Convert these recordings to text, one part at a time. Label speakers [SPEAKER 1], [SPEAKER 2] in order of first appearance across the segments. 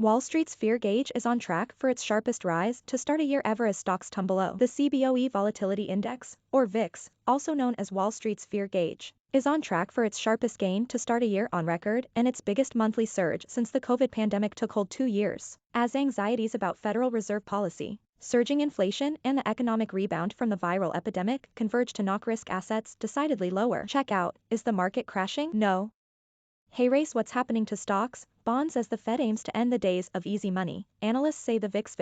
[SPEAKER 1] Wall Street's fear gauge is on track for its sharpest rise to start a year ever as stocks tumble low. The Cboe Volatility Index, or VIX, also known as Wall Street's fear gauge, is on track for its sharpest gain to start a year on record and its biggest monthly surge since the COVID pandemic took hold 2 years. As anxieties about Federal Reserve policy, surging inflation and the economic rebound from the viral epidemic converge to knock risk assets decidedly lower. Check out, is the market crashing? No. Hey race, what's happening to stocks, bonds as the Fed aims to end the days of easy money? Analysts say the VIX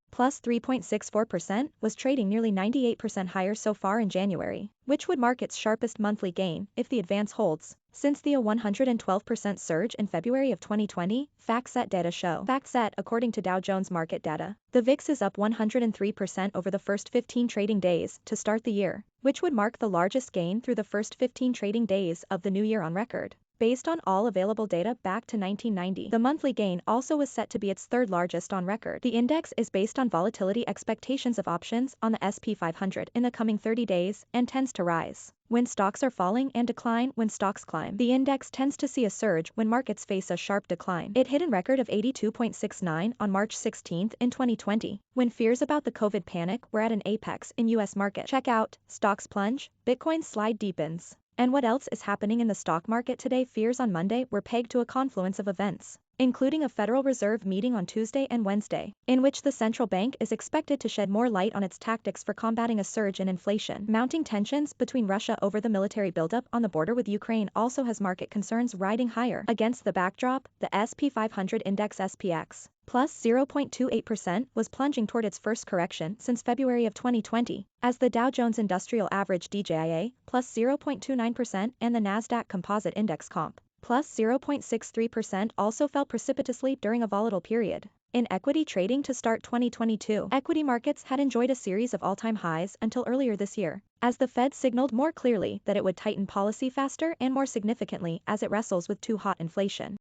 [SPEAKER 1] plus 3.64% was trading nearly 98% higher so far in January, which would mark its sharpest monthly gain if the advance holds. Since the 112% surge in February of 2020, FactSet data show. FactSet, according to Dow Jones market data, the VIX is up 103% over the first 15 trading days to start the year, which would mark the largest gain through the first 15 trading days of the new year on record. Based on all available data back to 1990, the monthly gain also was set to be its third largest on record. The index is based on volatility expectations of options on the S&P 500 in the coming 30 days and tends to rise when stocks are falling and decline when stocks climb. The index tends to see a surge when markets face a sharp decline. It hit a record of 82.69 on March 16 in 2020, when fears about the COVID panic were at an apex in U.S. market. Check out, stocks plunge, Bitcoin's slide deepens. And what else is happening in the stock market today? Fears on Monday were pegged to a confluence of events, including a Federal Reserve meeting on Tuesday and Wednesday, in which the central bank is expected to shed more light on its tactics for combating a surge in inflation. Mounting tensions between Russia over the military buildup on the border with Ukraine also has market concerns riding higher. Against the backdrop, the S&P 500 index SPX plus 0.28% was plunging toward its first correction since February of 2020, as the Dow Jones Industrial Average DJIA plus 0.29% and the Nasdaq Composite Index Comp plus 0.63% also fell precipitously during a volatile period. In equity trading to start 2022, equity markets had enjoyed a series of all-time highs until earlier this year, as the Fed signaled more clearly that it would tighten policy faster and more significantly as it wrestles with too hot inflation.